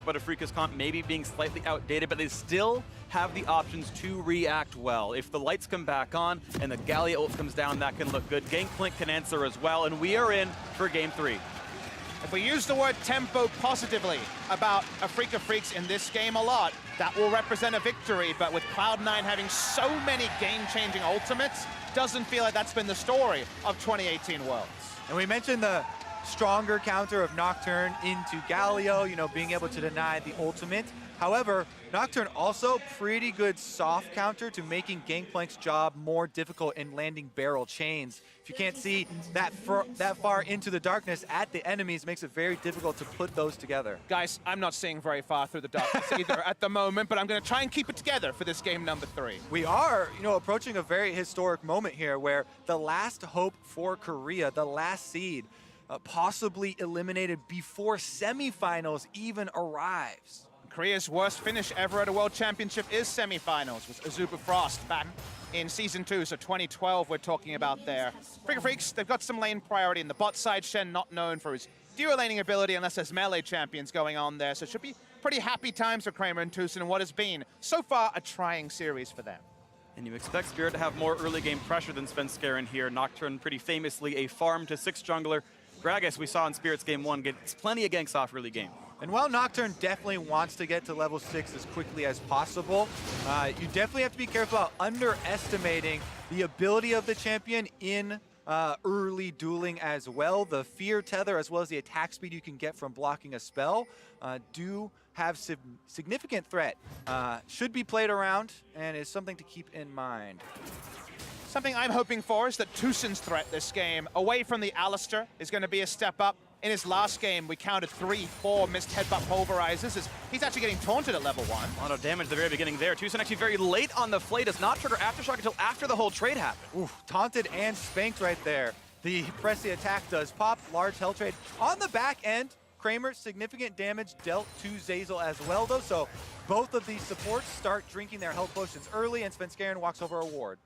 about Afrika's comp maybe being slightly outdated, but they still have the options to react well. If the lights come back on and the Gallia ult comes down, that can look good. Gangplank can answer as well, and we are in for game 3. If we use the word tempo positively about Afrika Freaks in this game a lot, that will represent a victory, but with Cloud9 having so many game-changing ultimates, doesn't feel like that's been the story of 2018 Worlds. And we mentioned the stronger counter of Nocturne into Galio, you know, being able to deny the ultimate. However, Nocturne also pretty good soft counter to making Gangplank's job more difficult in landing barrel chains. If you can't see that far into the darkness at the enemies, makes it very difficult to put those together. Guys, I'm not seeing very far through the darkness either at the moment, but I'm going to try and keep it together for this game number 3. We are, you know, approaching a very historic moment here where the last hope for Korea, the last seed, possibly eliminated before semifinals even arrives. Korea's worst finish ever at a World Championship is semifinals with Azuba Frost back in Season 2, so 2012 we're talking about there. Afrika Freaks, they've got some lane priority in the bot side. Shen not known for his duo laning ability unless there's melee champions going on there, so it should be pretty happy times for Kramer and Tucson in what has been, so far, a trying series for them. And you expect Spirit to have more early game pressure than Svenskeren here. Nocturne pretty famously a farm to 6 jungler. Gragas, we saw in Spirit's game 1, gets plenty of ganks off early game. And while Nocturne definitely wants to get to level 6 as quickly as possible, you definitely have to be careful about underestimating the ability of the champion in early dueling as well. The fear tether as well as the attack speed you can get from blocking a spell do have significant threat. Should be played around and is something to keep in mind. Something I'm hoping for is that Tucson's threat this game, away from the Alistair, is going to be a step up. In his last game, we counted 3-4 missed headbutt pulverizers. He's actually getting taunted at level 1. A lot of damage at the very beginning there. Tucson actually very late on the flay, does not trigger Aftershock until after the whole trade happened. Oof, taunted and spanked right there. The press the attack does pop, large hell trade. On the back end, Kramer, significant damage dealt to Zeyzal as well though, so both of these supports start drinking their health potions early and Svenskeren walks over a ward.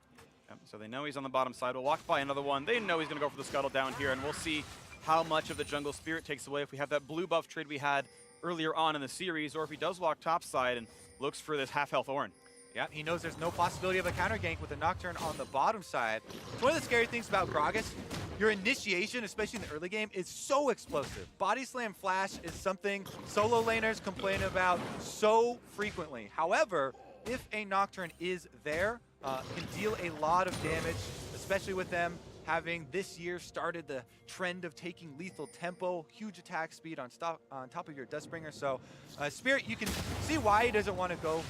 Yep, so they know he's on the bottom side. We'll walk by another one. They know he's going to go for the scuttle down here, and we'll see how much of the jungle Spirit takes away if we have that blue buff trade we had earlier on in the series, or if he does walk topside and looks for this half-health Ornn. Yeah, he knows there's no possibility of a counter gank with a Nocturne on the bottom side. It's one of the scary things about Gragas. Your initiation, especially in the early game, is so explosive. Body slam flash is something solo laners complain about so frequently. However, if a Nocturne is there, can deal a lot of damage, especially with them having this year started the trend of taking lethal tempo, huge attack speed on top of your Dustbringer. So Spirit, you can see why he doesn't want to go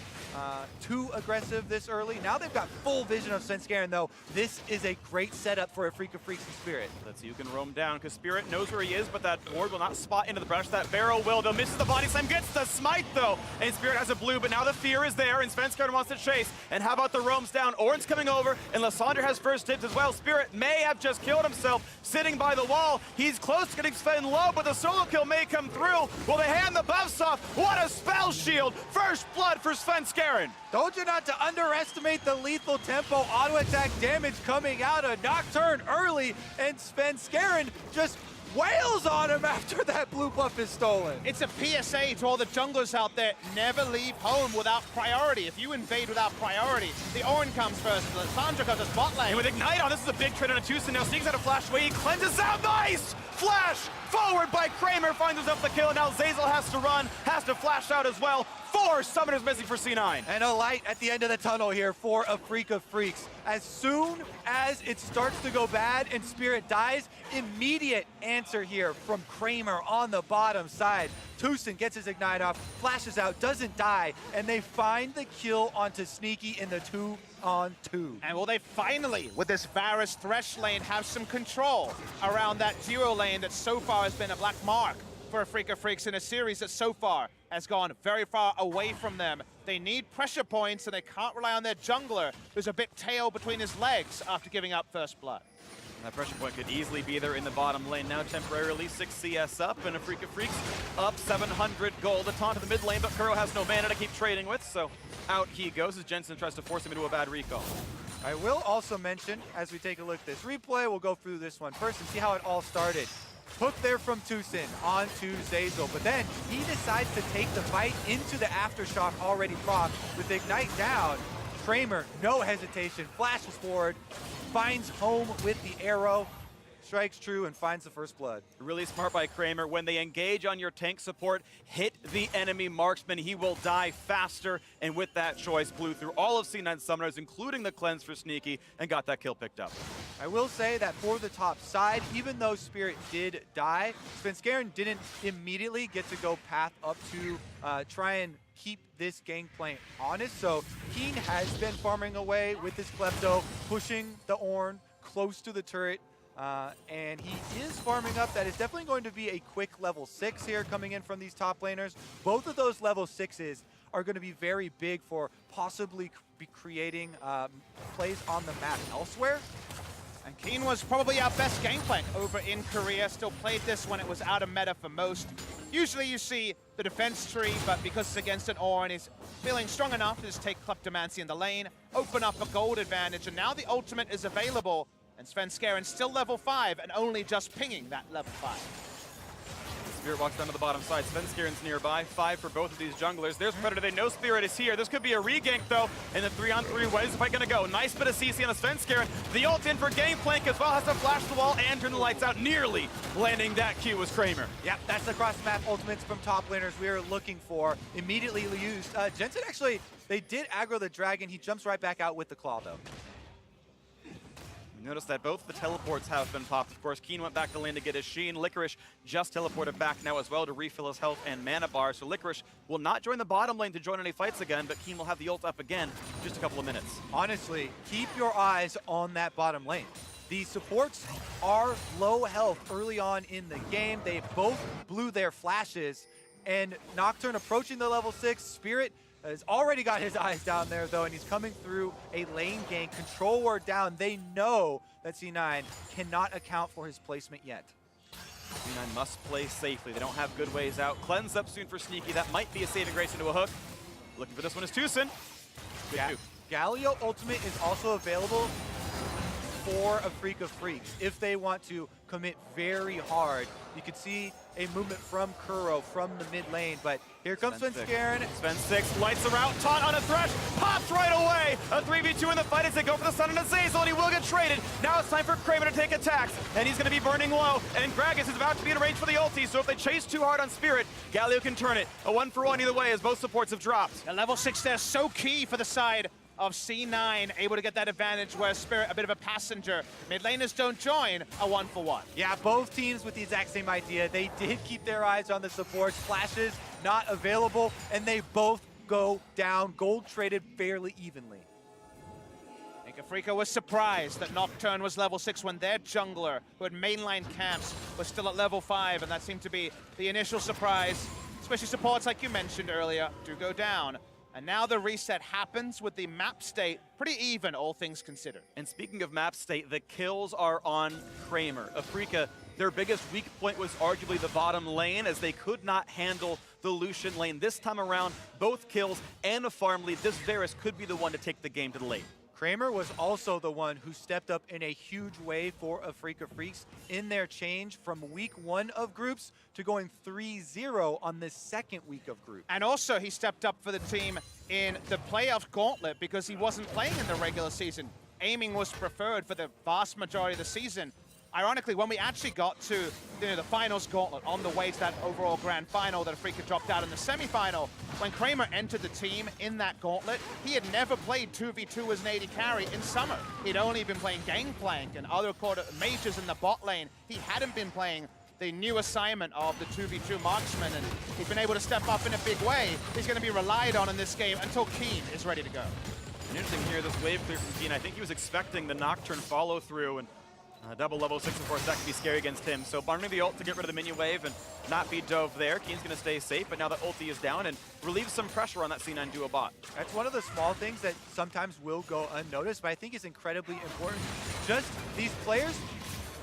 too aggressive this early. Now they've got full vision of Svenskeren though. This is a great setup for Afrika Freaks and Spirit. Let's see who can roam down, because Spirit knows where he is, but that ward will not spot into the brush. That barrel will, though, misses the body slam, gets the smite though, and Spirit has a blue, but now the fear is there, and Svenskeren wants to chase. And how about the roams down? Ornn's coming over, and Lysandre has first dibs as well. Spirit may have just killed himself, sitting by the wall. He's close to getting Sven low, but the solo kill may come through. Will they hand the buffs off? What a spell shield! First blood for Svenskeren. Told you not to underestimate the lethal tempo auto attack damage coming out of Nocturne early, and Svenskeren just wails on him after that blue buff is stolen. It's a PSA to all the junglers out there, never leave home without priority. If you invade without priority, the Ornn comes first, Lysandre comes to spot lane. And with Ignite on, this is a big trade on a Tucson. Now Sneaks out a flash away, he cleanses out, nice! Flash forward by Kramer, finds himself the kill, and now Zeyzal has to run, has to flash out as well. 4 summoners missing for C9. And a light at the end of the tunnel here for Afrika Freaks. As soon as it starts to go bad and Spirit dies, immediate answer here from Kramer on the bottom side. Tucson gets his Ignite off, flashes out, doesn't die, and they find the kill onto Sneaky in the 2-on-2. And will they finally, with this Varus Thresh lane, have some control around that duo lane that so far has been a black mark for Afrika Freaks in a series that so far has gone very far away from them. They need pressure points, and they can't rely on their jungler, who's a bit tail between his legs after giving up first blood. And that pressure point could easily be there in the bottom lane. Now temporarily 6 CS up, and Afrika Freaks up 700 gold. A taunt to the mid lane, but Kuro has no mana to keep trading with, so out he goes as Jensen tries to force him into a bad recall. I will also mention, as we take a look at this replay, we'll go through this one first and see how it all started. Hook there from Tucson onto Zazel, but then he decides to take the fight into the Aftershock already proc with Ignite down. Kramer, no hesitation, flashes forward, finds home with the arrow, strikes true and finds the first blood. Really smart by Kramer. When they engage on your tank support, hit the enemy marksman. He will die faster. And with that choice, blew through all of C9's summoners, including the cleanse for Sneaky, and got that kill picked up. I will say that for the top side, even though Spirit did die, Svenskeren didn't immediately get to go path up to try and keep this gangplank honest. So Keen has been farming away with his Klepto, pushing the Ornn close to the turret. And he is farming up. That is definitely going to be a quick level 6 here coming in from these top laners. Both of those level 6s are going to be very big for possibly be creating plays on the map elsewhere. And Keen was probably our best gangplank over in Korea. Still played this when it was out of meta for most. Usually you see the defense tree, but because it's against an Ornn, he's feeling strong enough to just take Kleptomancy in the lane, open up a gold advantage, and now the ultimate is available. And Svenskeren still level 5 and only just pinging that level 5. Spirit walks down to the bottom side. Svenskeren's nearby. 5 for both of these junglers. There's Predator. They know Spirit is here. This could be a regank, though. In the 3-on-3, what is the fight going to go? Nice bit of CC on a Svenskeren. The ult in for Gangplank as well. Has to flash the wall and turn the lights out. Nearly landing that Q was Kramer. Yep, that's the cross-map ultimates from top laners we are looking for. Immediately used. Jensen actually, they did aggro the dragon. He jumps right back out with the claw, though. Notice that both the teleports have been popped. Of course, Keen went back to lane to get his Sheen. Licorice just teleported back now as well to refill his health and mana bar. So Licorice will not join the bottom lane to join any fights again, but Keen will have the ult up again in just a couple of minutes. Honestly, keep your eyes on that bottom lane. The supports are low health early on in the game. They both blew their flashes. And Nocturne approaching the level 6. Spirit has already got his eyes down there, though, and he's coming through a lane gank. Control ward down. They know that C9 cannot account for his placement yet. C9 must play safely. They don't have good ways out. Cleanse up soon for Sneaky. That might be a saving grace into a hook. Looking for this one is Tucson. Galio ultimate is also available for a Freak of Freaks if they want to commit very hard. You can see a movement from Kuro from the mid lane, but here comes Svenskeren. Sven 6 lights are out, taunt on a Thresh, pops right away. A 3v2 in the fight as they go for the stun on a Zazel, and he will get traded. Now it's time for Kramer to take attacks, and he's going to be burning low, and Gragas is about to be in range for the ulti, so if they chase too hard on Spirit, Galio can turn it. A 1-for-1 either way as both supports have dropped. The level 6 there, so key for the side of C9, able to get that advantage where Spirit, a bit of a passenger. Mid laners don't join, a 1-for-1. Yeah, both teams with the exact same idea. They did keep their eyes on the supports. Flashes not available, and they both go down. Gold traded fairly evenly. I think Afrika was surprised that Nocturne was level 6 when their jungler, who had mainline camps, was still at level 5, and that seemed to be the initial surprise. Especially supports, like you mentioned earlier, do go down. And now the reset happens with the map state pretty even, all things considered. And speaking of map state, the kills are on Kramer. Afrika, their biggest weak point was arguably the bottom lane, as they could not handle the Lucian lane. This time around, both kills and a farm lead. This Varus could be the one to take the game to the lane. Kramer was also the one who stepped up in a huge way for Afrika Freaks in their change from week 1 of groups to going 3-0 on this second week of groups. And also he stepped up for the team in the playoff gauntlet because he wasn't playing in the regular season. Aiming was preferred for the vast majority of the season. Ironically, when we actually got to the finals gauntlet on the way to that overall grand final that Afrika dropped out in the semifinal, when Kramer entered the team in that gauntlet, he had never played 2v2 as an AD carry in summer. He'd only been playing Gangplank and other quarter mages in the bot lane. He hadn't been playing the new assignment of the 2v2 marksman, and he's been able to step up in a big way. He's going to be relied on in this game until Keen is ready to go. Interesting here, this wave clear from Keen. I think he was expecting the Nocturne follow through, and double level 6, of course, that could be scary against him. So farming the ult to get rid of the minion wave and not be dove there. Keen's going to stay safe, but now that ulti is down and relieves some pressure on that C9 duo bot. That's one of the small things that sometimes will go unnoticed, but I think is incredibly important. Just these players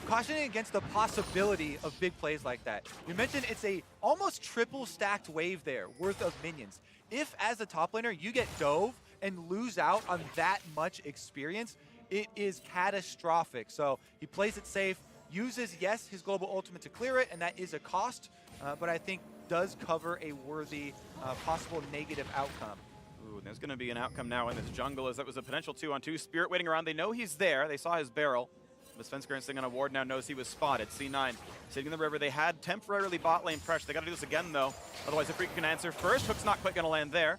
cautioning against the possibility of big plays like that. You mentioned it's a almost triple stacked wave there worth of minions. If as a top laner you get dove and lose out on that much experience, it is catastrophic. So he plays it safe, uses, yes, his global ultimate to clear it, and that is a cost, but I think does cover a worthy possible negative outcome. Ooh, there's going to be an outcome now in this jungle, as that was a potential 2-on-2. Spirit waiting around. They know he's there. They saw his barrel. The Svenskeren sitting on a ward now knows he was spotted. C9 sitting in the river. They had temporarily bot lane pressure. They got to do this again, though. Otherwise, Afrika can answer first. Hook's not quite going to land there.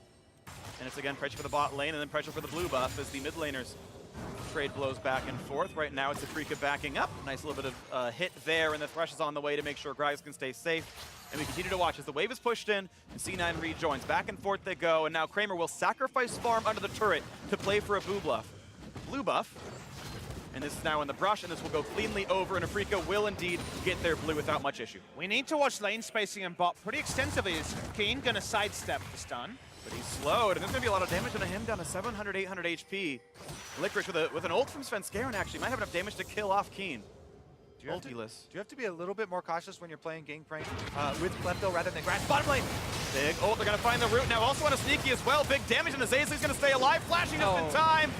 And it's again pressure for the bot lane and then pressure for the blue buff as the mid laners trade blows back and forth. Right now, it's Afrika backing up. Nice little bit of hit there, and the Thresh is on the way to make sure Gragas can stay safe. And we continue to watch as the wave is pushed in and C9 rejoins. Back and forth they go, and now Kramer will sacrifice farm under the turret to play for a blue buff. And this is now in the brush, and this will go cleanly over, and Afrika will indeed get their blue without much issue. We need to watch lane spacing and bot pretty extensively. Is Keen going to sidestep the stun? But he's slowed, and there's going to be a lot of damage on him, down to 700, 800 HP. Licorice with an ult from Svenskeren actually might have enough damage to kill off Keen. Do you have to be a little bit more cautious when you're playing Gangplank with Klepto rather than Grass? Bottom lane! Big ult, they're going to find the root now. Also on a sneaky as well. Big damage, and Azazeli's going to stay alive. Flashing just in time.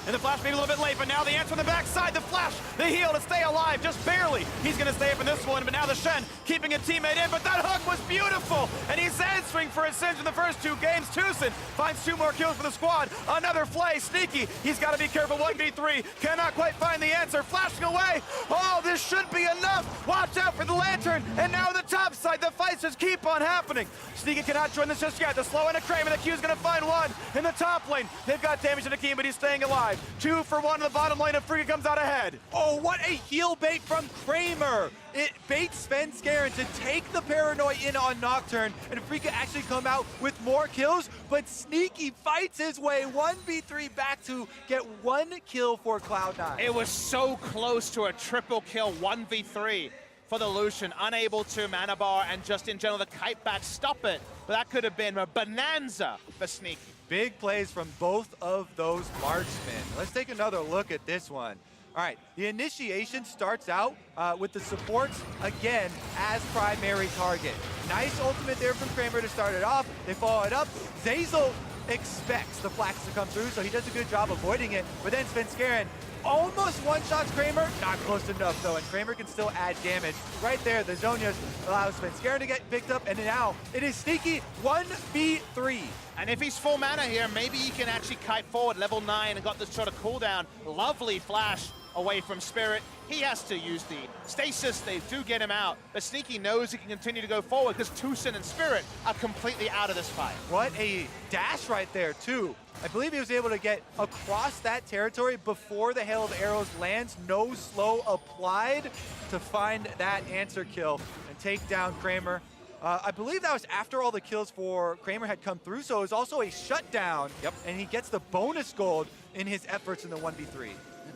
And the flash maybe a little bit late, but now the answer on the backside. The flash, the heal to stay alive, just barely. He's going to stay up in this one, but now the Shen keeping a teammate in, but that hook was beautiful. And he's answering for his sins in the first 2 games. Tucson finds 2 more kills for the squad. Another play, sneaky. He's got to be careful, 1v3. Cannot quite find the answer, flashing away. Oh, this should be enough. Watch out for the lantern. And now the top side, the fights just keep on happening. Sneaky cannot join this just yet. The slow in a Kramer, the Q's going to find one. In the top lane, they've got damage to the Akeem, but he's staying alive. 2 for 1 in the bottom lane, and Afrika comes out ahead. Oh, what a heal bait from Kramer! It baits Svenskeren to take the Paranoid in on Nocturne, and Afrika actually come out with more kills, but Sneaky fights his way 1v3 back to get 1 kill for Cloud9. It was so close to a triple kill 1v3 for the Lucian, unable to mana bar and just in general the kite back stop it. But that could have been a bonanza for Sneaky. Big plays from both of those marksmen. Let's take another look at this one. All right, the initiation starts out with the supports, again, as primary target. Nice ultimate there from Kramer to start it off. They follow it up. Zeyzal expects the flax to come through, so he does a good job avoiding it. But then Svenskeren almost one-shots Kramer. Not close enough, though, and Kramer can still add damage. Right there, the Zhonya's allows Svenskeren to get picked up, and now it is Sneaky 1v3. And if he's full mana here, maybe he can actually kite forward, level 9, and got this sort of cooldown. Lovely flash away from Spirit. He has to use the stasis. They do get him out, but Sneaky knows he can continue to go forward because Tucson and Spirit are completely out of this fight. What a dash right there, too. I believe he was able to get across that territory before the hail of arrows lands. No slow applied to find that answer kill and take down Kramer. I believe that was after all the kills for Kramer had come through, so it was also a shutdown. Yep. And he gets the bonus gold in his efforts in the 1v3.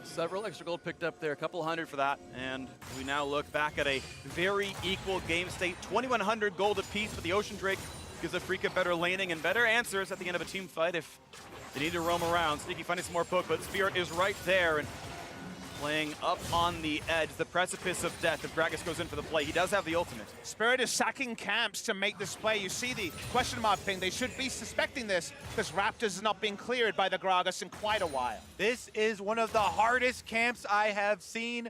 Several extra gold picked up there, a couple hundred for that. And we now look back at a very equal game state, 2,100 gold apiece, but the Ocean Drake gives Afrika better laning and better answers at the end of a team fight if they need to roam around. Sneaky finding some more poke, but Spirit is right there and playing up on the edge, the precipice of death if Gragas goes in for the play. He does have the ultimate. Spirit is sacking camps to make this play. You see the question mark ping. They should be suspecting this because Raptors is not being cleared by the Gragas in quite a while. This is one of the hardest camps I have seen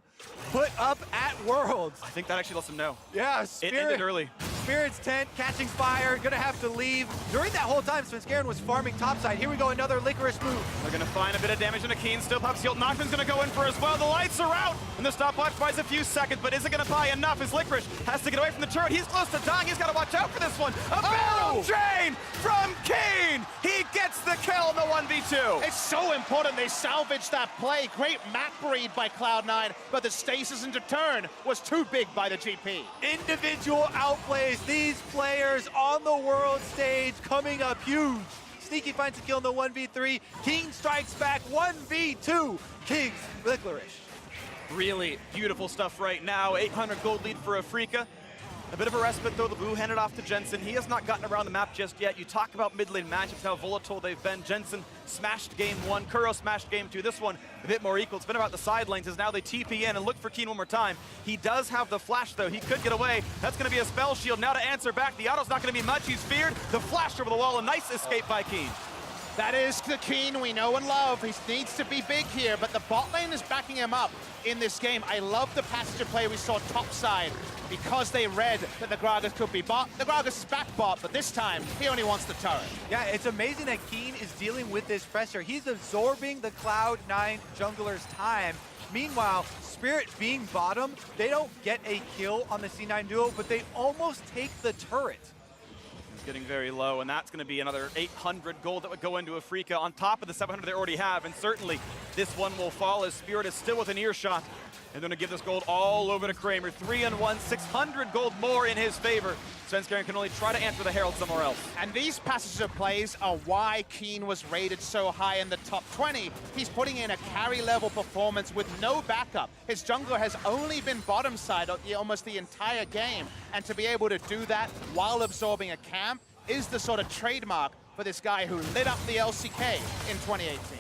put up at Worlds. I think that actually lets him know. Yeah, It ended early. Spirit's tent catching fire, gonna have to leave. During that whole time, Svenskeren was farming topside. Here we go, another Licorice move. They're gonna find a bit of damage on Keen. Still pops heal. Nocturne's gonna go in for as well. The lights are out, and the stopwatch buys a few seconds, but is it gonna buy enough as Licorice has to get away from the turret? He's close to dying. He's gotta watch out for this one. A barrel drain from Keen. He gets the kill in the 1v2. It's so important they salvaged that play. Great map read by Cloud9, but the stasis into turn was too big by the GP. Individual outplays, these players on the world stage coming up huge. Sneaky finds a kill in the 1v3. King strikes back 1v2. King's Licorice. Really beautiful stuff right now. 800 gold lead for Afrika. A bit of a respite though, the blue handed off to Jensen. He has not gotten around the map just yet. You talk about mid lane matchups, how volatile they've been. Jensen smashed game 1, Kuro smashed game 2. This one a bit more equal. It's been about the side lanes as now they TP in and look for Keen one more time. He does have the flash though. He could get away. That's gonna be a spell shield. Now to answer back. The auto's not gonna be much. He's feared. The flash over the wall. A nice escape by Keen. That is the Keen we know and love. He needs to be big here, but the bot lane is backing him up in this game. I love the passenger play we saw topside because they read that the Gragas could be bot. The Gragas is back bot, but this time, he only wants the turret. Yeah, it's amazing that Keen is dealing with this pressure. He's absorbing the Cloud9 jungler's time. Meanwhile, Spirit being bottom, they don't get a kill on the C9 duo, but they almost take the turret. It's getting very low, and that's going to be another 800 gold that would go into Afrika on top of the 700 they already have, and certainly this one will fall as Spirit is still within earshot. And they're going to give this gold all over to Kramer. 3-1, 600 gold more in his favor. Svenskeren can only try to answer the Herald somewhere else. And these passenger plays are why Keen was rated so high in the top 20. He's putting in a carry-level performance with no backup. His jungler has only been bottom side almost the entire game. And to be able to do that while absorbing a camp is the sort of trademark for this guy who lit up the LCK in 2018.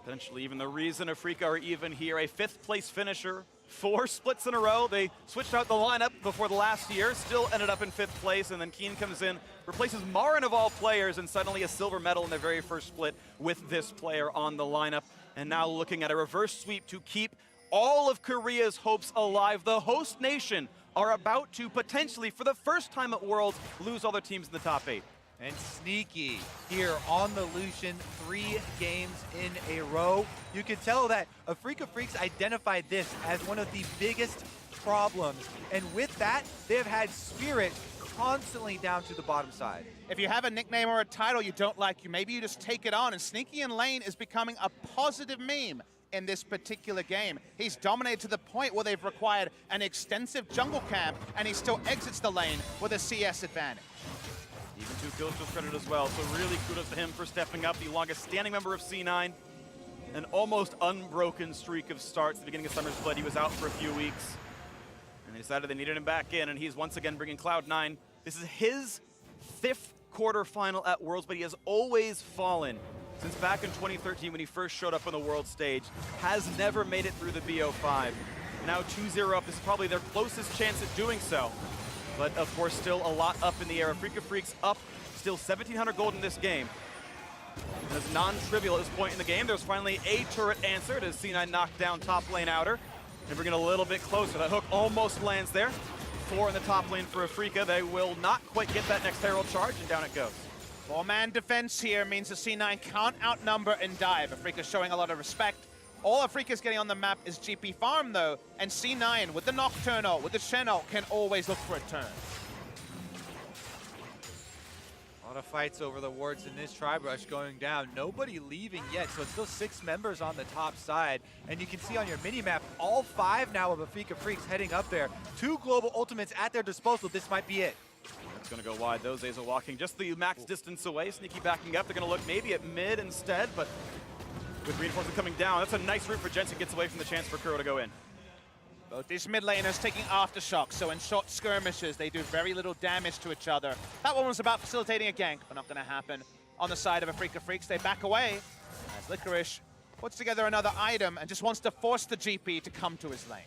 Potentially even the reason Afrika are even here. A 5th place finisher, 4 splits in a row. They switched out the lineup before the last year, still ended up in 5th place, and then Keen comes in, replaces Marin of all players, and suddenly a silver medal in their very first split with this player on the lineup. And now looking at a reverse sweep to keep all of Korea's hopes alive. The host nation are about to potentially, for the first time at Worlds, lose all their teams in the top 8. And Sneaky here on the Lucian, 3 games in a row. You can tell that Afrika Freaks identified this as one of the biggest problems. And with that, they have had Spirit constantly down to the bottom side. If you have a nickname or a title you don't like, maybe you just take it on. And Sneaky in lane is becoming a positive meme in this particular game. He's dominated to the point where they've required an extensive jungle camp, and he still exits the lane with a CS advantage. Even 2 kills to his credit as well, so really kudos to him for stepping up. The longest standing member of C9. An almost unbroken streak of starts at the beginning of Summer Split. He was out for a few weeks, and they decided they needed him back in, and he's once again bringing Cloud9. This is his 5th quarterfinal at Worlds, but he has always fallen since back in 2013 when he first showed up on the world stage. Has never made it through the BO5. Now 2-0 up, this is probably their closest chance at doing so. But of course, still a lot up in the air. Afrika Freaks up, still 1,700 gold in this game. And it's non-trivial at this point in the game. There's finally a turret answered as C9 knocked down top lane outer. And we're getting a little bit closer. That hook almost lands there. 4 in the top lane for Afrika. They will not quite get that next Herald charge, and down it goes. 4-man defense here means the C9 can't outnumber and dive. Afrika's showing a lot of respect. All Afrika's getting on the map is GP farm though, and C9 with the Nocturnal, with the Channel, can always look for a turn. A lot of fights over the wards in this tribe rush going down. Nobody leaving yet, so it's still 6 members on the top side. And you can see on your mini-map, all 5 now of Afrika Freaks heading up there. 2 global ultimates at their disposal. This might be it. It's going to go wide. Those A's are walking just the max distance away. Sneaky backing up. They're going to look maybe at mid instead, but with reinforcement coming down, that's a nice route for Jensen. Gets away from the chance for Kuro to go in. Both these mid laners taking aftershocks, so in short skirmishes, they do very little damage to each other. That one was about facilitating a gank, but not going to happen. On the side of Afrika Freaks, they back away as Licorice puts together another item and just wants to force the GP to come to his lane.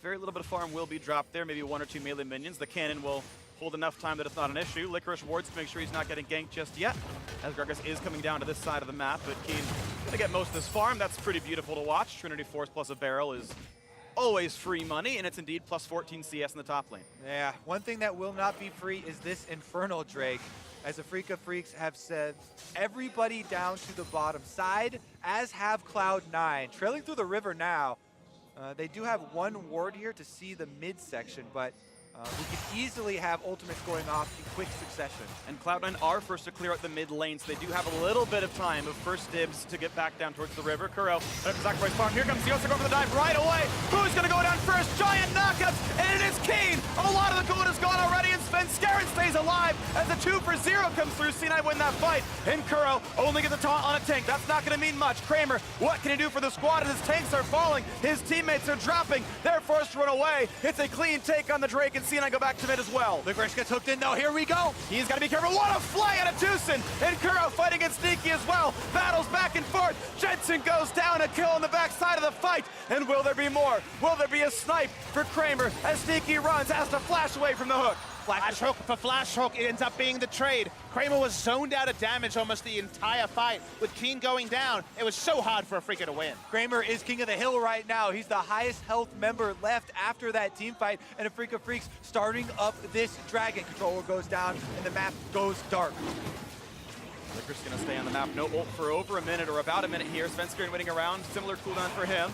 Very little bit of farm will be dropped there, maybe 1 or 2 melee minions. The cannon will hold enough time that it's not an issue. Licorice wards to make sure he's not getting ganked just yet, as Gragas is coming down to this side of the map, but Keen gonna get most of this farm. That's pretty beautiful to watch. Trinity Force plus a barrel is always free money, and it's indeed plus 14 CS in the top lane. Yeah, one thing that will not be free is this Infernal Drake. As Afrika Freaks have said, everybody down to the bottom side, as have Cloud9. Trailing through the river now. They do have 1 ward here to see the midsection, but we could easily have ultimates going off in quick succession. And Cloud9 are first to clear out the mid lane, so they do have a little bit of time of first dibs to get back down towards the river. Kuro, that's Zachariah's farm. Here comes Yosa going for the dive right away. Who's going to go down first? Giant knockouts, and it is Keen. A lot of the gold is gone already, and Svenskeren stays alive as the 2-for-0 comes through. C9 win that fight, and Kuro only gets a taunt on a tank. That's not going to mean much. Kramer, what can he do for the squad as his tanks are falling? His teammates are dropping. They're forced to run away. It's a clean take on the Drake, and C9 go back to mid as well. Licorice gets hooked in though, here we go. He's got to be careful. What a fly out of Tucson! And Kuro fighting against Sneaky as well. Battles back and forth. Jensen goes down, a kill on the backside of the fight. And will there be more? Will there be a snipe for Kramer as Sneaky runs, has to flash away from the hook? Flash hook for flash hook. It ends up being the trade. Kramer was zoned out of damage almost the entire fight. With Keen going down, it was so hard for Afrika to win. Kramer is king of the hill right now. He's the highest health member left after that team fight. And Afrika Freaks starting up this dragon. Controller goes down and the map goes dark. Licker's gonna stay on the map. No ult for over a minute or about a minute here. Svenskeren winning around. Similar cooldown for him.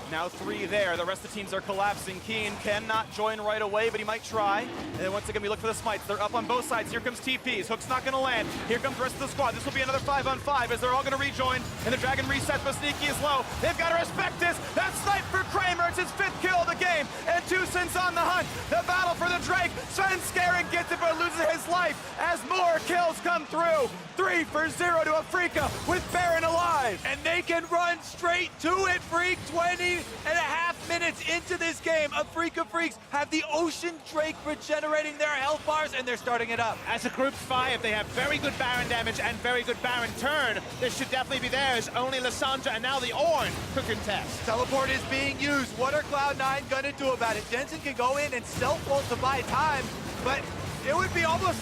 Now 3 there. The rest of the teams are collapsing. Keen cannot join right away, but he might try. And then once again, we look for the smites. They're up on both sides. Here comes TPs. Hook's not going to land. Here comes the rest of the squad. This will be another 5-on-5 as they're all going to rejoin. And the Dragon resets, but Sneaky is low. They've got to respect this. That snipe for Kramer. It's his 5th kill of the game. And Tusson's on the hunt. The battle for the Drake. Svenskeren gets it, but loses his life as more kills come through. 3-0 to Afrika with Baron alive. And they can run straight to it, Freak. 20.5 minutes into this game, Afrika Freaks have the Ocean Drake regenerating their health bars, and they're starting it up. As a group 5, they have very good Baron damage and very good Baron turn. This should definitely be theirs. Only Lissandra and now the Ornn could contest. Teleport is being used. What are Cloud9 gonna do about it? Jensen can go in and self-ult to buy time, but it would be almost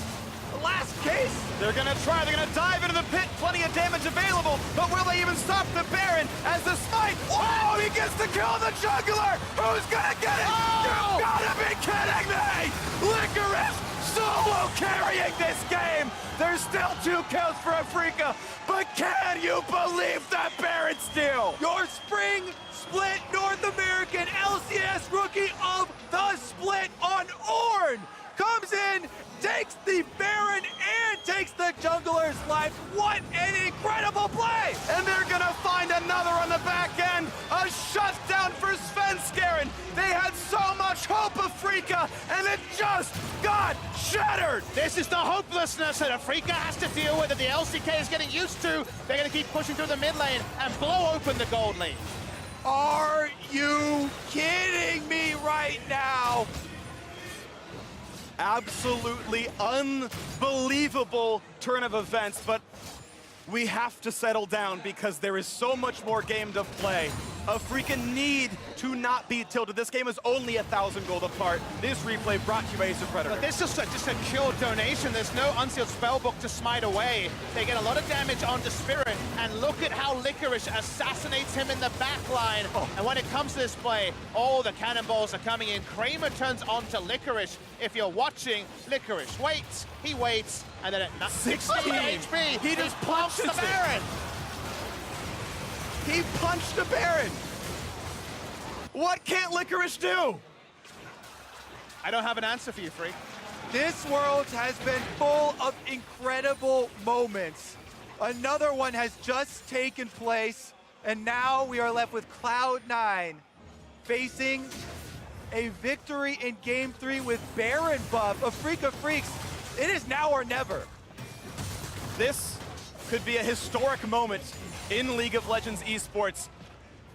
last case. They're gonna try, they're gonna dive into the pit, plenty of damage available, but will they even stop the Baron as the smite? Oh, he gets to kill the juggler! Who's gonna get it? You gotta be kidding me! Licorice solo carrying this game! There's still 2 kills for Afrika, but can you believe that Baron steal? Your spring split North American LCS rookie of the split on Ornn comes in, takes the Baron and takes the jungler's life. What an incredible play! And they're gonna find another on the back end. A shutdown for Svenskeren. They had so much hope, Afrika, and it just got shattered. This is the hopelessness that Afrika has to deal with, that the LCK is getting used to. They're gonna keep pushing through the mid lane and blow open the gold lead. Are you kidding me right now? Absolutely unbelievable turn of events, but we have to settle down because there is so much more game to play. Afrika need to not be tilted. This game is only 1,000 gold apart. This replay brought to you by Ace of Predator. But this is just a pure donation. There's no unsealed spellbook to smite away. They get a lot of damage onto Spirit, and look at how Licorice assassinates him in the back line. And when it comes to this play, all the cannonballs are coming in. Kramer turns onto Licorice. If you're watching, Licorice waits, he waits, and then at 16 HP, he just punches the punches it. Baron. He punched the Baron. What can't Licorice do? I don't have an answer for you, Freak. This world has been full of incredible moments. Another one has just taken place, and now we are left with Cloud9 facing a victory in Game 3 with Baron buff. Afrika Freaks, it is now or never. This could be a historic moment in League of Legends esports.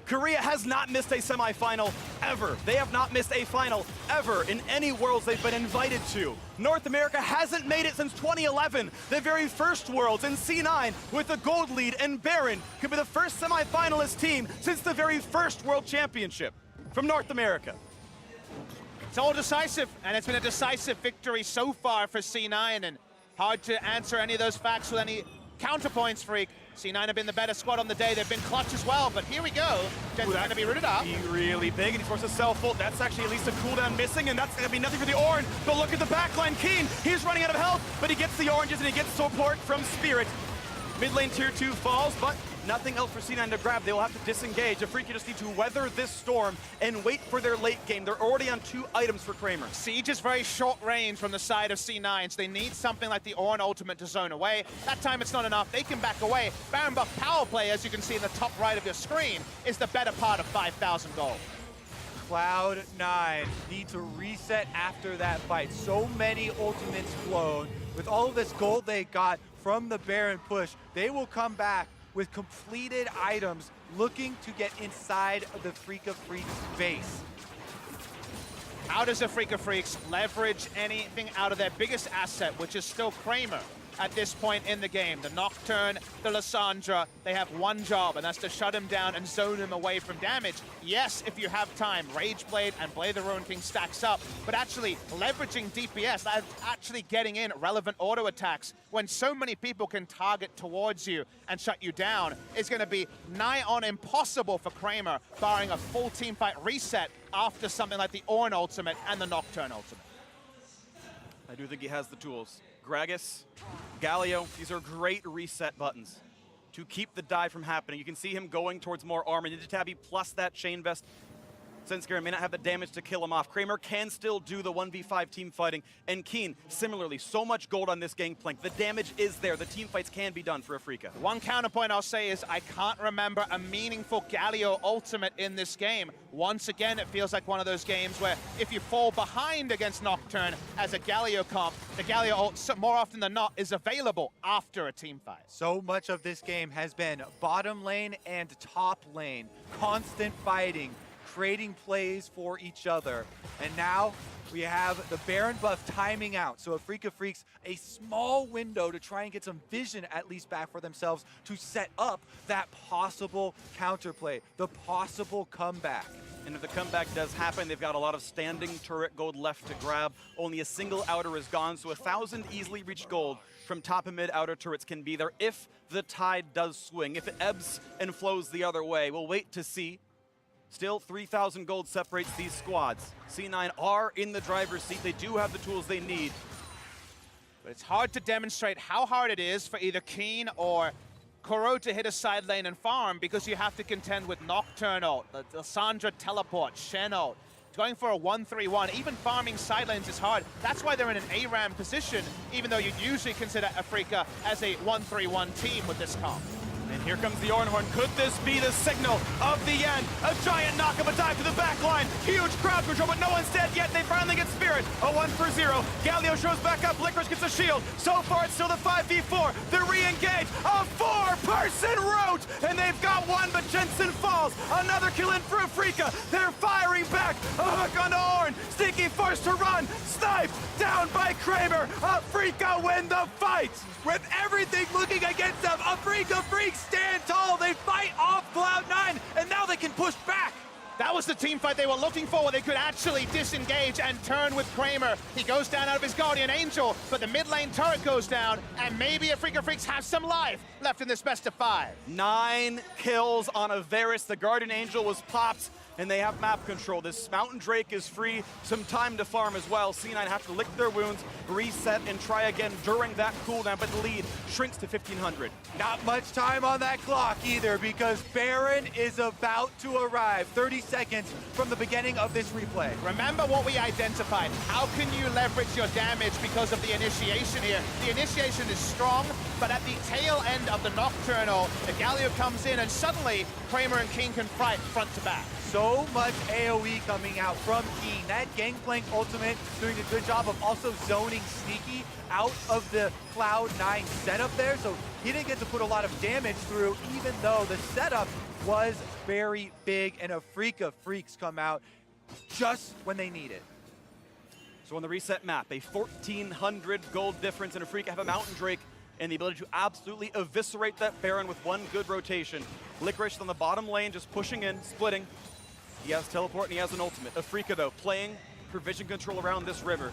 Korea has not missed a semifinal ever. They have not missed a final ever in any Worlds they've been invited to. North America hasn't made it since 2011, the very first Worlds, in C9 with the gold lead, and Baron could be the first semifinalist team since the very first World Championship from North America. It's all decisive, and it's been a decisive victory so far for C9, and hard to answer any of those facts with any counterpoints, Freak. C9 have been the better squad on the day. They've been clutch as well, but here we go. Jensen's going to be rooted up. Be really big, and he's forced to self-ult. That's actually at least a cooldown missing, and that's going to be nothing for the Ornn. But look at the backline. Keen, he's running out of health, but he gets the oranges, and he gets support from Spirit. Mid lane tier 2 falls, but nothing else for C9 to grab. They will have to disengage. Afrika just need to weather this storm and wait for their late game. They're already on 2 items for Kramer. Siege is very short range from the side of C9, so they need something like the Ornn ultimate to zone away. That time it's not enough. They can back away. Baron buff power play, as you can see in the top right of your screen, is the better part of 5,000 gold. Cloud9 need to reset after that fight. So many ultimates flown. With all of this gold they got from the Baron push, they will come back with completed items looking to get inside of the Afrika Freaks base. How does Afrika Freaks leverage anything out of their biggest asset, which is still Kramer? at this point in the game. The Nocturne, the Lissandra, they have one job, and that's to shut him down and zone him away from damage. Yes, if you have time, Rage Blade and Blade the Ruin King stacks up, but actually leveraging DPS, that's actually getting in relevant auto attacks when so many people can target towards you and shut you down is going to be nigh on impossible for Kramer, barring a full teamfight reset after something like the Ornn ultimate and the Nocturne ultimate. I do think he has the tools. Gragas, Galio, these are great reset buttons to keep the dive from happening. You can see him going towards more armor. Ninja Tabby plus that Chain Vest. Svenskeren may not have the damage to kill him off. Kramer can still do the 1v5 team fighting. And Keen, similarly, so much gold on this gangplank. The damage is there. The team fights can be done for Afrika. One counterpoint I'll say is I can't remember a meaningful Galio ultimate in this game. Once again, it feels like one of those games where if you fall behind against Nocturne as a Galio comp, the Galio ult, more often than not, is available after a team fight. So much of this game has been bottom lane and top lane. Constant fighting, creating plays for each other. And now we have the Baron buff timing out. So Afrika Freaks a small window to try and get some vision at least back for themselves to set up that possible counterplay, the possible comeback. And if the comeback does happen, they've got a lot of standing turret gold left to grab. Only a single outer is gone, so 1,000 easily reached gold from top and mid outer turrets can be there if the tide does swing. If it ebbs and flows the other way, we'll wait to see. Still, 3,000 gold separates these squads. C9 are in the driver's seat. They do have the tools they need. But it's hard to demonstrate how hard it is for either Keen or Koro to hit a side lane and farm because you have to contend with Nocturne ult, the Lissandra teleport, Shen ult. Going for a 1-3-1, even farming side lanes is hard. That's why they're in an ARAM position, even though you'd usually consider Afrika as a 1-3-1 team with this comp. And here comes the Ornhorn. Could this be the signal of the end? A giant knockup, a dive to the back line. Huge crowd control, but no one's dead yet. They finally get Spirit. A 1-for-0. Galio shows back up. Licorice gets a shield. So far, it's still the 5v4. They're re-engaged. A 4-person route. And they've got one, but Jensen falls. Another kill in for Afrika. They're firing back. A hook onto Ornn. Stinky forced to run. Sniped. Down by Kramer. Afrika win the fight. With everything looking against them, Afrika Freaks stand tall. They fight off Cloud9, and now they can push back. That was the team fight they were looking for, where they could actually disengage and turn with Kramer. He goes down out of his Guardian Angel, but the mid lane turret goes down, and maybe Afrika Freaks have some life left in this best of 5. 9 kills on a Varus. The Guardian Angel was popped, and they have map control. This Mountain Drake is free. Some time to farm as well. C9 have to lick their wounds, reset, and try again during that cooldown, but the lead shrinks to 1,500. Not much time on that clock either, because Baron is about to arrive. 30 seconds from the beginning of this replay. Remember what we identified. How can you leverage your damage because of the initiation here? The initiation is strong, but at the tail end of the Nocturnal, the Galio comes in, and suddenly Kramer and King can fight front to back. So much AoE coming out from Keen. That Gangplank ultimate doing a good job of also zoning Sneaky out of the Cloud9 setup there, so he didn't get to put a lot of damage through, even though the setup was very big, and Afrika Freaks come out just when they need it. So on the reset map, a 1,400 gold difference, and Afrika have a Mountain Drake and the ability to absolutely eviscerate that Baron with one good rotation. Licorice on the bottom lane, just pushing in, splitting. He has teleport and he has an ultimate. Afrika, though, playing provision control around this river.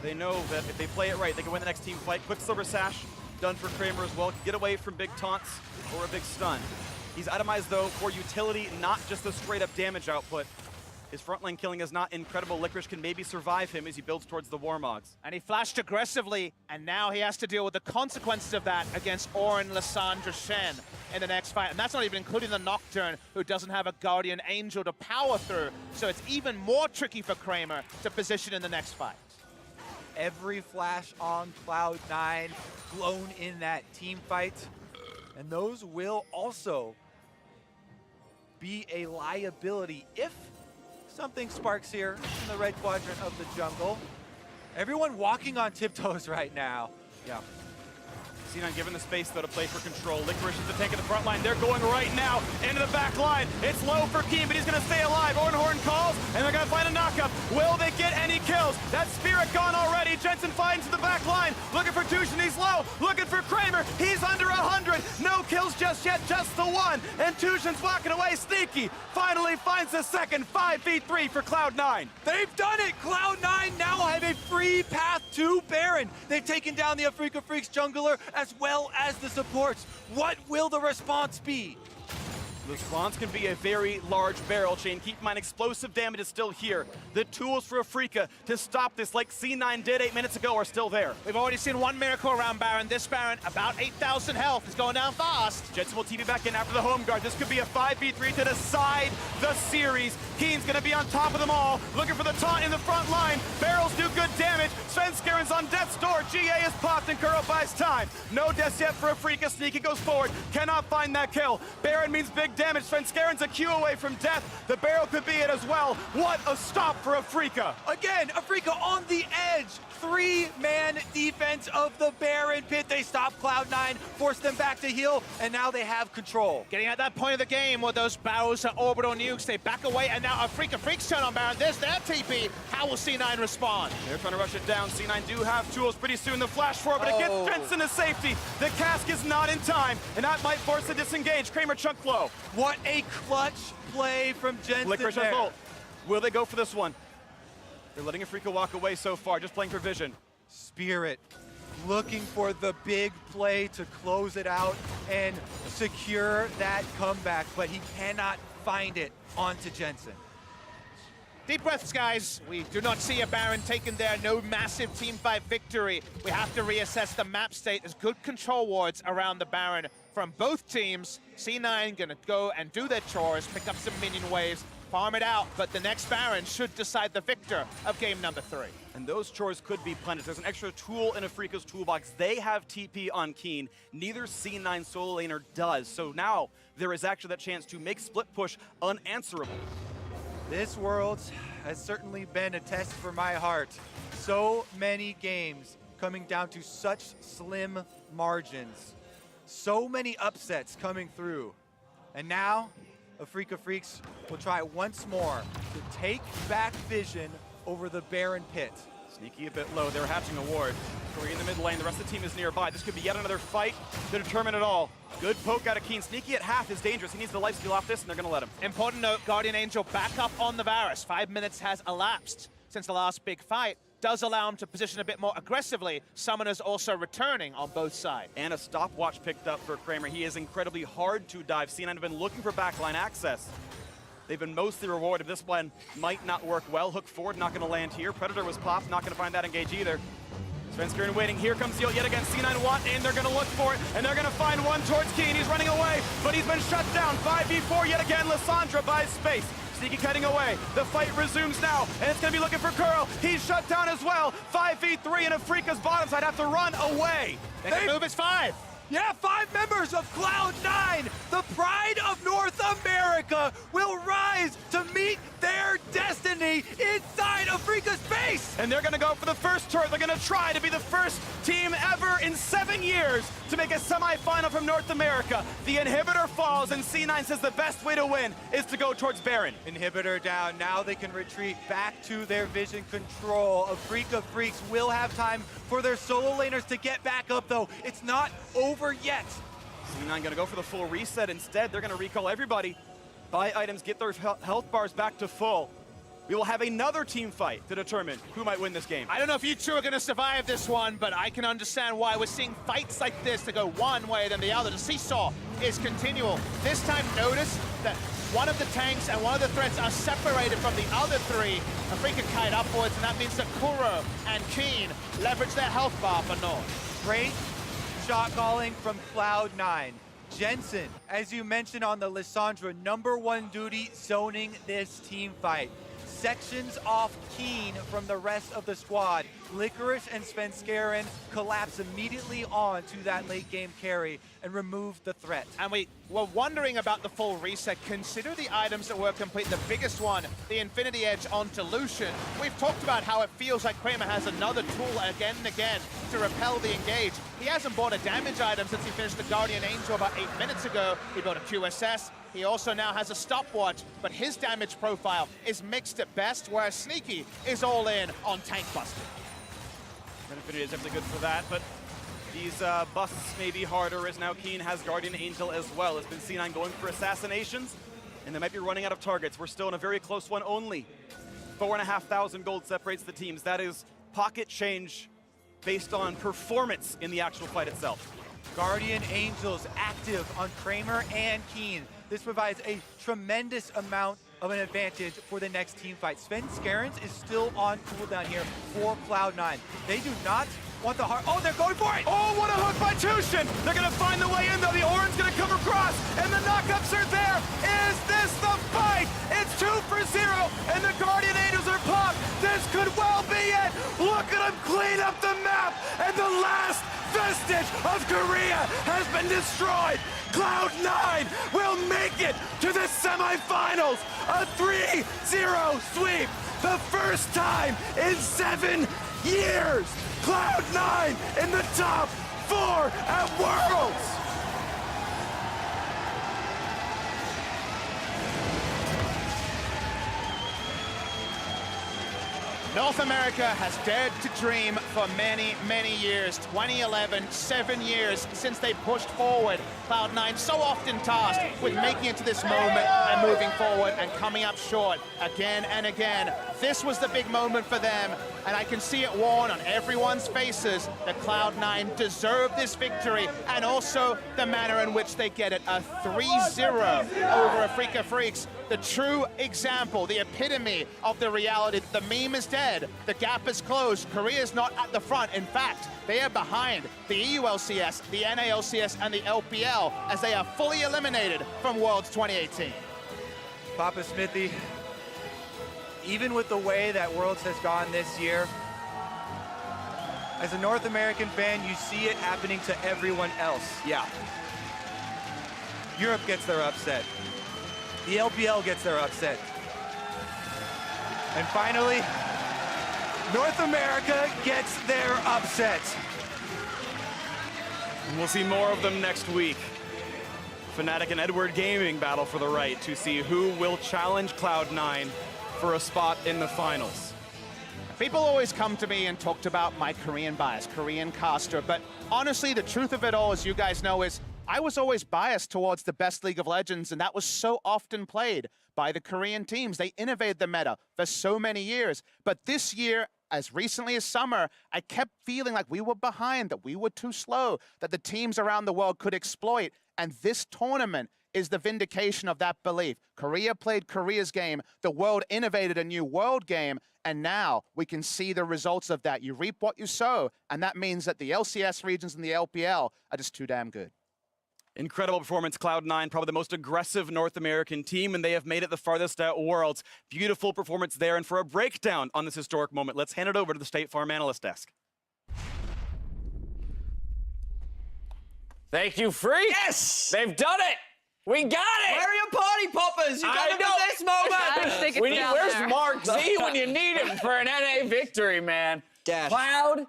They know that if they play it right, they can win the next team fight. Quick Silver Sash, done for Kramer as well. Get away from big taunts or a big stun. He's itemized, though, for utility, not just the straight-up damage output. His frontline killing is not incredible. Licorice can maybe survive him as he builds towards the Warmogs. And he flashed aggressively, and now he has to deal with the consequences of that against Ornn, Lissandra, Shen in the next fight. And that's not even including the Nocturne, who doesn't have a Guardian Angel to power through. So it's even more tricky for Kramer to position in the next fight. Every flash on Cloud9 blown in that team fight. And those will also be a liability if something sparks here in the red quadrant of the jungle. Everyone walking on tiptoes right now. Yeah. C9 given the space, though, to play for control. Licorice is the tank in the front line. They're going right now into the back line. It's low for Keen, but he's going to stay alive. Ornhorn calls, and they're going to find a knockup. Will they get any kills? That Spirit gone already. Jensen finds the back line, looking for Tushin. He's low. go, looking for Kramer. He's under 100. No kills just yet, just the one. And Tushin's walking away. Sneaky finally finds the second 5v3 for Cloud9. They've done it! Cloud9 now have a free path to Baron. They've taken down the Afrika Freaks jungler as well as the supports. What will the response be? The response can be a very large barrel chain. Keep in mind, explosive damage is still here. The tools for Afrika to stop this, like C9 did 8 minutes ago, are still there. We've already seen one miracle around Baron. This Baron, about 8,000 health, is going down fast. Jensen will TP back in after the home guard. This could be a 5v3 to decide the series. Keen's gonna be on top of them all, looking for the taunt in the front line. Barrels do good damage. Svenskaren's on death's door. GA is popped and Kuro buys time. No deaths yet for Afrika. Sneaky goes forward, cannot find that kill. Baron means big damage. Svenskaren's a Q away from death. The barrel could be it as well. What a stop for Afrika. Again, Afrika on the edge. 3-man defense of the Baron pit. They stop Cloud9, force them back to heal, and now they have control. Getting at that point of the game where those barrels are orbital nukes, they back away, and now Afrika Freaks turn on Baron. There's their TP. How will C9 respond? They're trying to rush it down. C9 do have tools pretty soon. The flash forward, but it gets Jensen to safety. The cask is not in time, and that might force a disengage. Kramer chunk low. What a clutch play from Jensen Licorice there. ult. Will they go for this one? They're letting Afrika walk away so far, just playing for vision. Spirit looking for the big play to close it out and secure that comeback, but he cannot find it onto Jensen. Deep breaths, guys. We do not see a Baron taken there. No massive team fight victory. We have to reassess the map state. There's good control wards around the Baron from both teams. C9 gonna go and do their chores, pick up some minion waves, farm it out, but the next Baron should decide the victor of game number 3. And those chores could be plenty. There's an extra tool in Afrika's toolbox. They have TP on Keen. Neither C9 solo laner does. So now there is actually that chance to make split push unanswerable. This world has certainly been a test for my heart. So many games coming down to such slim margins. So many upsets coming through. And now, Afrika Freaks will try once more to take back vision over the Baron pit. Sneaky a bit low. They're hatching a ward. Corey in the mid lane. The rest of the team is nearby. This could be yet another fight to determine it all. Good poke out of Keen. Sneaky at half is dangerous. He needs the lifesteal off this, and they're going to let him. Important note, Guardian Angel back up on the Varus. 5 minutes has elapsed since the last big fight. Does allow him to position a bit more aggressively. Summoners also returning on both sides. And a stopwatch picked up for Kramer. He is incredibly hard to dive. C9 have been looking for backline access. They've been mostly rewarded. This one might not work well. Hook forward, not going to land here. Predator was popped, not going to find that engage either. Svenskeren waiting. Here comes Seal yet again. C9 want in. They're going to look for it, and they're going to find one towards Keen. He's running away, but he's been shut down. 5v4 yet again. Lissandra buys space. Sneaky cutting away. The fight resumes now, and it's going to be looking for Kuro. He's shut down as well. 5v3, and Afrika's bottom side have to run away. They can move as 5. Yeah, 5 members of Cloud9, the pride of North America, will rise to meet their destiny inside Afrika's base. And they're going to go for the first turret. They're going to try to be the first team ever in 7 years to make a semifinal from North America. The inhibitor falls, and C9 says the best way to win is to go towards Baron. Inhibitor down. Now they can retreat back to their vision control. Afrika Freaks will have time for their solo laners to get back up, though. It's not over yet. C9 going to go for the full reset. Instead, they're going to recall everybody, buy items, get their health bars back to full. We will have another team fight to determine who might win this game. I don't know if you two are going to survive this one, but I can understand why we're seeing fights like this to go one way than the other. The seesaw is continual. This time, notice that one of the tanks and one of the threats are separated from the other 3. Afrika kite upwards, and that means that Kuro and Keen leverage their health bar for North. Great shot calling from Cloud9. Jensen, as you mentioned on the Lissandra, #1 duty zoning this team fight. Sections off Keen from the rest of the squad. Licorice and Svenskeren collapse immediately on to that late game carry and remove the threat. And we were wondering about the full reset. Consider the items that were complete. The biggest one, the Infinity Edge onto Lucian. We've talked about how it feels like Kramer has another tool again and again to repel the engage. He hasn't bought a damage item since he finished the Guardian Angel about 8 minutes ago. He bought a QSS. He also now has a stopwatch, but his damage profile is mixed at best, whereas Sneaky is all in on tank busting. Infinity is definitely good for that, but These busts may be harder as now Keen has Guardian Angel as well. It's been seen on going for assassinations, and they might be running out of targets. We're still in a very close one only. 4,500 gold separates the teams. That is pocket change based on performance in the actual fight itself. Guardian Angels active on Kramer and Keen. This provides a tremendous amount of an advantage for the next team fight. Sven Scarens is still on cooldown here for Cloud9. They do not want the hard. Oh, they're going for it! Oh, what a hook by Tushin! They're gonna find the way in though. The Oran's gonna come across, and the knockups are there. Is this the fight? It's 2 for 0, and the Guardian Angels are popped. This could well be it. Look at them clean up the map, and the last vestige of Korea has been destroyed. Cloud9 will make it to the semifinals. A 3-0 sweep. The first time in 7 years. Cloud9 in the top 4 at Worlds. North America has dared to dream for many, many years. 2011, 7 years since they pushed forward. Cloud9 so often tasked with making it to this moment and moving forward and coming up short again and again. This was the big moment for them, and I can see it worn on everyone's faces that Cloud9 deserve this victory, and also the manner in which they get it. A 3-0 over Afrika Freaks. The true example, the epitome of the reality. The meme is dead. The gap is closed. Korea's not at the front. In fact, they are behind the EULCS, the NALCS, and the LPL as they are fully eliminated from Worlds 2018. Papa Smithy, even with the way that Worlds has gone this year, as a North American fan, you see it happening to everyone else. Yeah. Europe gets their upset. The LPL gets their upset. And finally, North America gets their upset. And we'll see more of them next week. Fnatic and Edward Gaming battle for the right to see who will challenge Cloud9 for a spot in the finals. People always come to me and talked about my Korean bias, Korean caster, but honestly, the truth of it all, as you guys know, is I was always biased towards the best League of Legends, and that was so often played by the Korean teams. They innovated the meta for so many years. But this year, as recently as summer, I kept feeling like we were behind, that we were too slow, that the teams around the world could exploit. And this tournament is the vindication of that belief. Korea played Korea's game, the world innovated a new world game, and now we can see the results of that. You reap what you sow, and that means that the LCS regions and the LPL are just too damn good. Incredible performance, Cloud9, probably the most aggressive North American team, and they have made it the farthest at Worlds. Beautiful performance there, and for a breakdown on this historic moment, let's hand it over to the State Farm Analyst Desk. Thank you, Freak. Yes! They've done it! We got it! Where are your party poppers? You got them for this moment! Where's Mark Z when you need him for an NA victory, man? Dash. Cloud9.